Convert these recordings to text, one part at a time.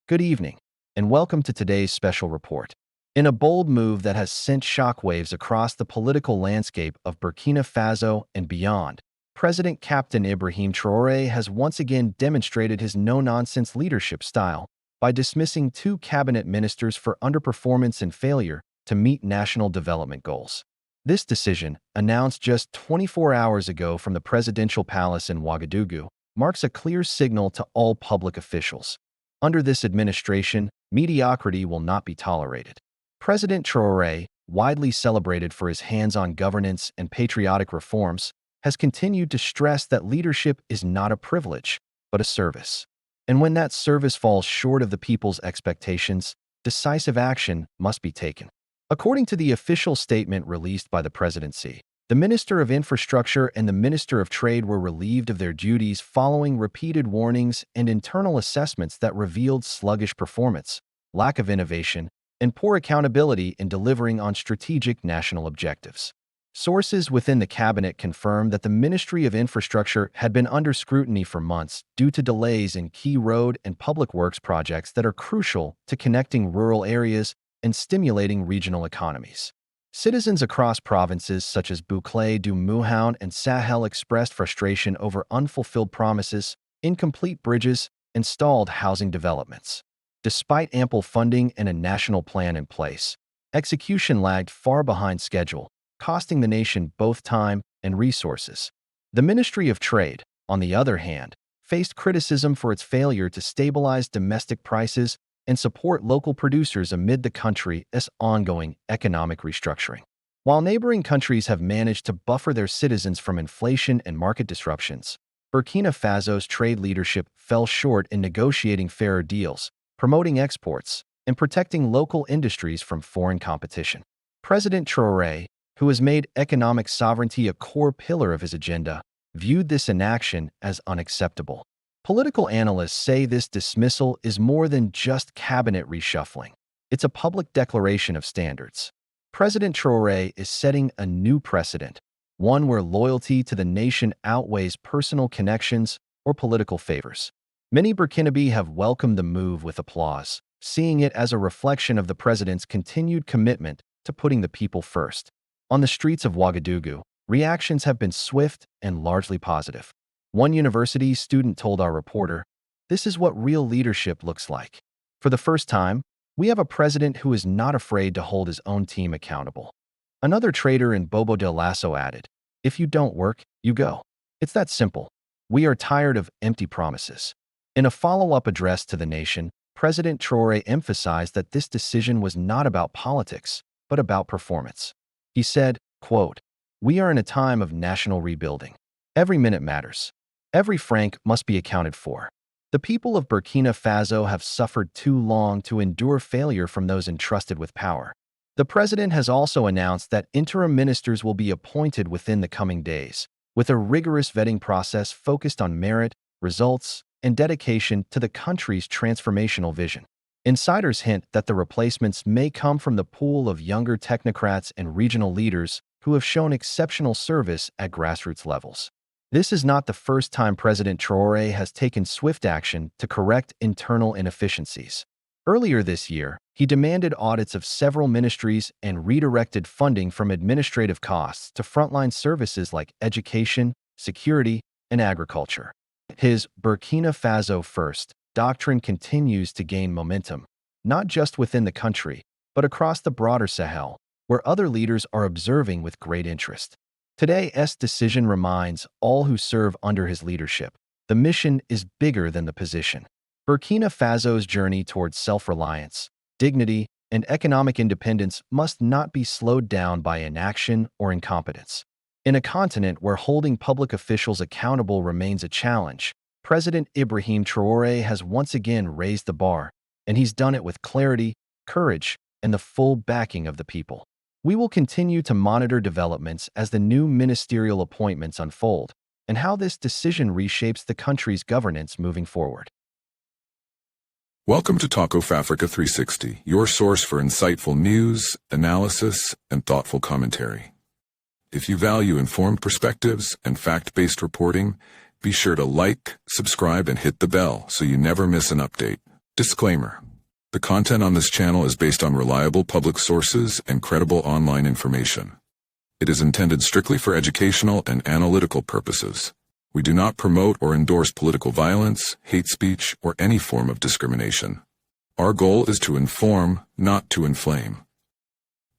Good evening, and welcome to today's special report. In a bold move that has sent shockwaves across the political landscape of Burkina Faso and beyond, President Captain Ibrahim Traore has once again demonstrated his no-nonsense leadership style by dismissing two cabinet ministers for underperformance and failure to meet national development goals. This decision, announced just 24 hours ago from the presidential palace in Ouagadougou, marks a clear signal to all public officials. Under this administration, mediocrity will not be tolerated. President Traore, widely celebrated for his hands-on governance and patriotic reforms, has continued to stress that leadership is not a privilege, but a service. And when that service falls short of the people's expectations, decisive action must be taken. According to the official statement released by the presidency, the Minister of Infrastructure and the Minister of Trade were relieved of their duties following repeated warnings and internal assessments that revealed sluggish performance, lack of innovation, and poor accountability in delivering on strategic national objectives. Sources within the cabinet confirmed that the Ministry of Infrastructure had been under scrutiny for months due to delays in key road and public works projects that are crucial to connecting rural areas and stimulating regional economies. Citizens across provinces such as Bouclé du Mouhoun and Sahel expressed frustration over unfulfilled promises, incomplete bridges, and stalled housing developments. Despite ample funding and a national plan in place, execution lagged far behind schedule, costing the nation both time and resources. The Ministry of Trade, on the other hand, faced criticism for its failure to stabilize domestic prices and support local producers amid the country's ongoing economic restructuring. While neighboring countries have managed to buffer their citizens from inflation and market disruptions, Burkina Faso's trade leadership fell short in negotiating fairer deals, promoting exports, and protecting local industries from foreign competition. President Traore, who has made economic sovereignty a core pillar of his agenda, viewed this inaction as unacceptable. Political analysts say this dismissal is more than just cabinet reshuffling. It's a public declaration of standards. President Traore is setting a new precedent, one where loyalty to the nation outweighs personal connections or political favors. Many Burkinabe have welcomed the move with applause, seeing it as a reflection of the president's continued commitment to putting the people first. On the streets of Ouagadougou, reactions have been swift and largely positive. One university student told our reporter, "This is what real leadership looks like. For the first time, we have a president who is not afraid to hold his own team accountable." Another trader in Bobo del Lasso added, "If you don't work, you go. It's that simple. We are tired of empty promises." In a follow-up address to the nation, President Traore emphasized that this decision was not about politics, but about performance. He said, quote, "We are in a time of national rebuilding. Every minute matters. Every franc must be accounted for. The people of Burkina Faso have suffered too long to endure failure from those entrusted with power." The president has also announced that interim ministers will be appointed within the coming days, with a rigorous vetting process focused on merit, results, and dedication to the country's transformational vision. Insiders hint that the replacements may come from the pool of younger technocrats and regional leaders who have shown exceptional service at grassroots levels. This is not the first time President Traore has taken swift action to correct internal inefficiencies. Earlier this year, he demanded audits of several ministries and redirected funding from administrative costs to frontline services like education, security, and agriculture. His Burkina Faso First doctrine continues to gain momentum, not just within the country, but across the broader Sahel, where other leaders are observing with great interest. Today's decision reminds all who serve under his leadership, the mission is bigger than the position. Burkina Faso's journey towards self-reliance, dignity, and economic independence must not be slowed down by inaction or incompetence. In a continent where holding public officials accountable remains a challenge, President Ibrahim Traore has once again raised the bar, and he's done it with clarity, courage, and the full backing of the people. We will continue to monitor developments as the new ministerial appointments unfold, and how this decision reshapes the country's governance moving forward. Welcome to Talk of Africa 360, your source for insightful news, analysis, and thoughtful commentary. If you value informed perspectives and fact-based reporting, be sure to like, subscribe, and hit the bell so you never miss an update. Disclaimer. The content on this channel is based on reliable public sources and credible online information. It is intended strictly for educational and analytical purposes. We do not promote or endorse political violence, hate speech, or any form of discrimination. Our goal is to inform, not to inflame.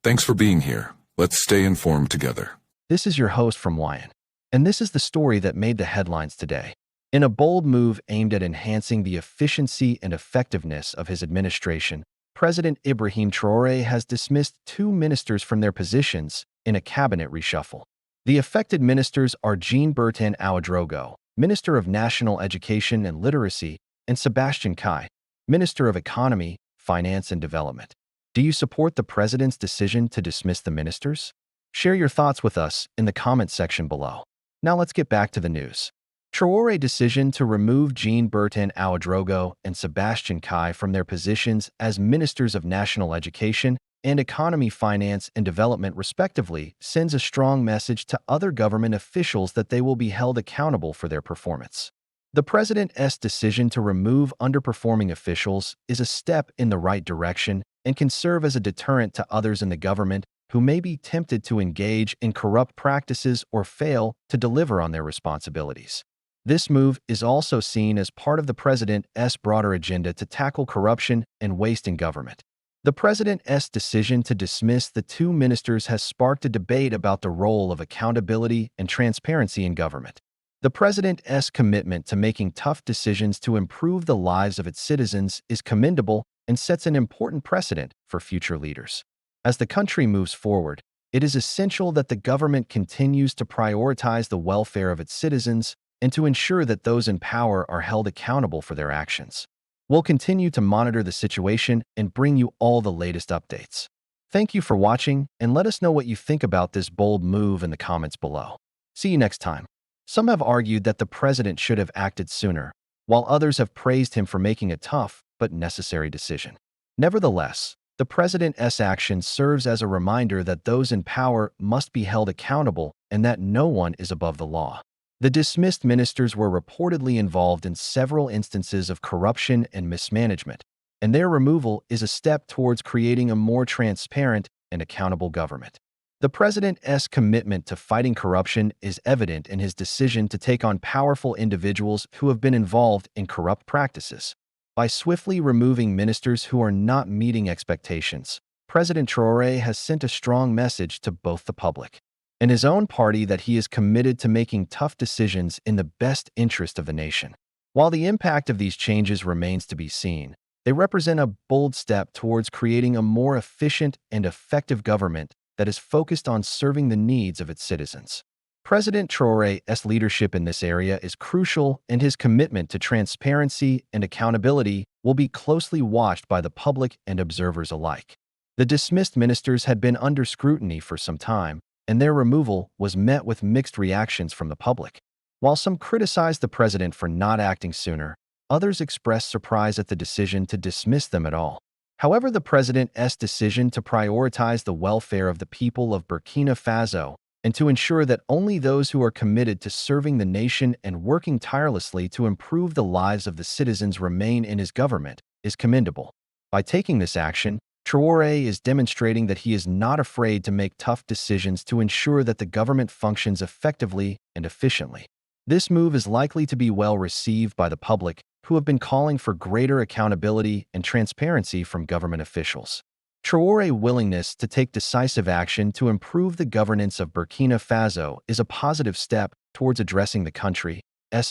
Thanks for being here. Let's stay informed together. This is your host from Wyan, and this is the story that made the headlines today. In a bold move aimed at enhancing the efficiency and effectiveness of his administration, President Ibrahim Traore has dismissed 2 ministers from their positions in a cabinet reshuffle. The affected ministers are Jean-Bertin Ouedraogo, Minister of National Education and Literacy, and Sebastian Kai, Minister of Economy, Finance and Development. Do you support the president's decision to dismiss the ministers? Share your thoughts with us in the comment section below. Now let's get back to the news. Traore's decision to remove Jean-Bertin Ouedraogo and Sebastian Kai from their positions as Ministers of National Education and Economy, Finance and Development respectively sends a strong message to other government officials that they will be held accountable for their performance. The president's decision to remove underperforming officials is a step in the right direction and can serve as a deterrent to others in the government who may be tempted to engage in corrupt practices or fail to deliver on their responsibilities. This move is also seen as part of the president's broader agenda to tackle corruption and waste in government. The president's decision to dismiss the 2 ministers has sparked a debate about the role of accountability and transparency in government. The president's commitment to making tough decisions to improve the lives of its citizens is commendable and sets an important precedent for future leaders. As the country moves forward, it is essential that the government continues to prioritize the welfare of its citizens and to ensure that those in power are held accountable for their actions. We'll continue to monitor the situation and bring you all the latest updates. Thank you for watching, and let us know what you think about this bold move in the comments below. See you next time. Some have argued that the president should have acted sooner, while others have praised him for making a tough but necessary decision. Nevertheless, the president's action serves as a reminder that those in power must be held accountable and that no one is above the law. The dismissed ministers were reportedly involved in several instances of corruption and mismanagement, and their removal is a step towards creating a more transparent and accountable government. The president's commitment to fighting corruption is evident in his decision to take on powerful individuals who have been involved in corrupt practices. By swiftly removing ministers who are not meeting expectations, President Traore has sent a strong message to both the public and his own party that he is committed to making tough decisions in the best interest of the nation. While the impact of these changes remains to be seen, they represent a bold step towards creating a more efficient and effective government that is focused on serving the needs of its citizens. President Traore's leadership in this area is crucial, and his commitment to transparency and accountability will be closely watched by the public and observers alike. The dismissed ministers had been under scrutiny for some time, and their removal was met with mixed reactions from the public. While some criticized the president for not acting sooner, others expressed surprise at the decision to dismiss them at all. However, the president's decision to prioritize the welfare of the people of Burkina Faso and to ensure that only those who are committed to serving the nation and working tirelessly to improve the lives of the citizens remain in his government is commendable. By taking this action, Traore is demonstrating that he is not afraid to make tough decisions to ensure that the government functions effectively and efficiently. This move is likely to be well received by the public, who have been calling for greater accountability and transparency from government officials. Traore's willingness to take decisive action to improve the governance of Burkina Faso is a positive step towards addressing the country's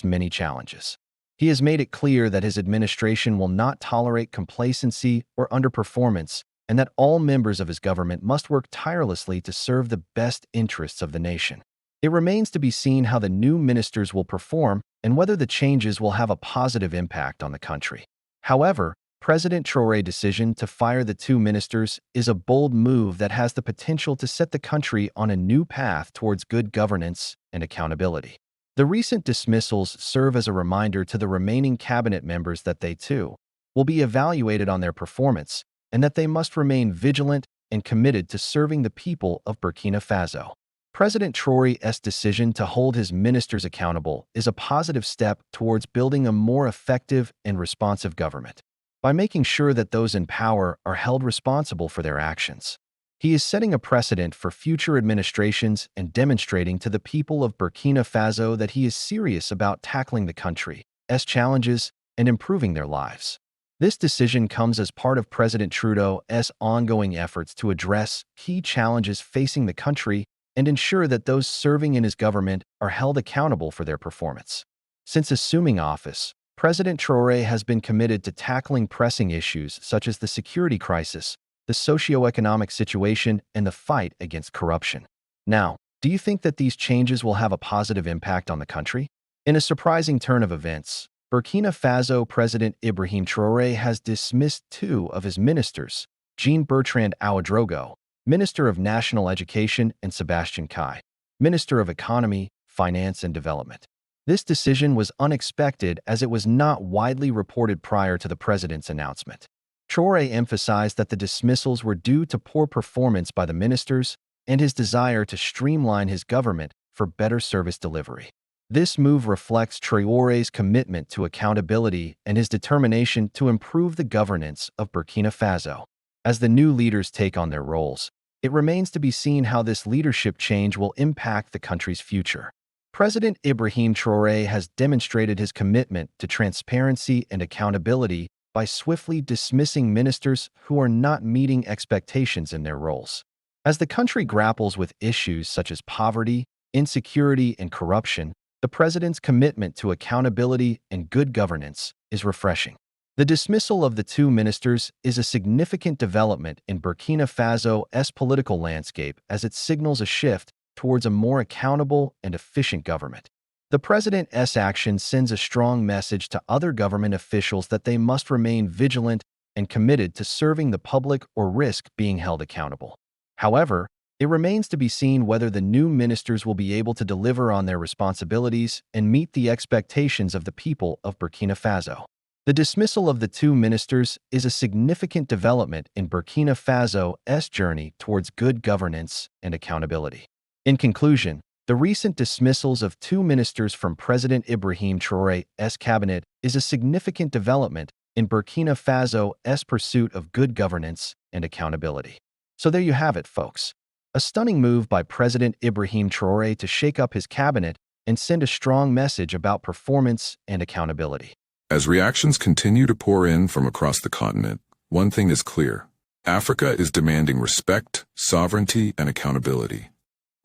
many challenges. He has made it clear that his administration will not tolerate complacency or underperformance, and that all members of his government must work tirelessly to serve the best interests of the nation. It remains to be seen how the new ministers will perform and whether the changes will have a positive impact on the country. However, President Traore's decision to fire the 2 ministers is a bold move that has the potential to set the country on a new path towards good governance and accountability. The recent dismissals serve as a reminder to the remaining cabinet members that they, too, will be evaluated on their performance and that they must remain vigilant and committed to serving the people of Burkina Faso. President Traore's decision to hold his ministers accountable is a positive step towards building a more effective and responsive government. by making sure that those in power are held responsible for their actions. He is setting a precedent for future administrations and demonstrating to the people of Burkina Faso that he is serious about tackling the country's challenges and improving their lives. This decision comes as part of President Trudeau's ongoing efforts to address key challenges facing the country and ensure that those serving in his government are held accountable for their performance. Since assuming office, President Traore has been committed to tackling pressing issues such as the security crisis, the socio-economic situation, and the fight against corruption. Now, do you think that these changes will have a positive impact on the country? In a surprising turn of events, Burkina Faso President Ibrahim Traore has dismissed two of his ministers, Jean-Bertrand Ouedraogo, Minister of National Education, and Sebastian Kai, Minister of Economy, Finance and Development. This decision was unexpected as it was not widely reported prior to the president's announcement. Traore emphasized that the dismissals were due to poor performance by the ministers and his desire to streamline his government for better service delivery. This move reflects Traore's commitment to accountability and his determination to improve the governance of Burkina Faso. As the new leaders take on their roles, it remains to be seen how this leadership change will impact the country's future. President Ibrahim Traore has demonstrated his commitment to transparency and accountability by swiftly dismissing ministers who are not meeting expectations in their roles. As the country grapples with issues such as poverty, insecurity, and corruption, the president's commitment to accountability and good governance is refreshing. The dismissal of the two ministers is a significant development in Burkina Faso's political landscape as it signals a shift towards a more accountable and efficient government. The president's action sends a strong message to other government officials that they must remain vigilant and committed to serving the public or risk being held accountable. However, it remains to be seen whether the new ministers will be able to deliver on their responsibilities and meet the expectations of the people of Burkina Faso. The dismissal of the two ministers is a significant development in Burkina Faso's journey towards good governance and accountability. In conclusion, the recent dismissals of two ministers from President Ibrahim Traore's cabinet is a significant development in Burkina Faso's pursuit of good governance and accountability. So there you have it, folks. A stunning move by President Ibrahim Traore to shake up his cabinet and send a strong message about performance and accountability. As reactions continue to pour in from across the continent, one thing is clear. Africa is demanding respect, sovereignty, and accountability.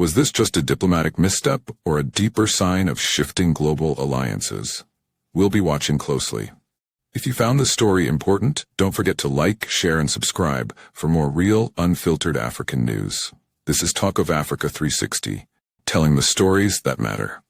Was this just a diplomatic misstep or a deeper sign of shifting global alliances? We'll be watching closely. If you found this story important, don't forget to like, share, and subscribe for more real, unfiltered African news. This is Talk of Africa 360, telling the stories that matter.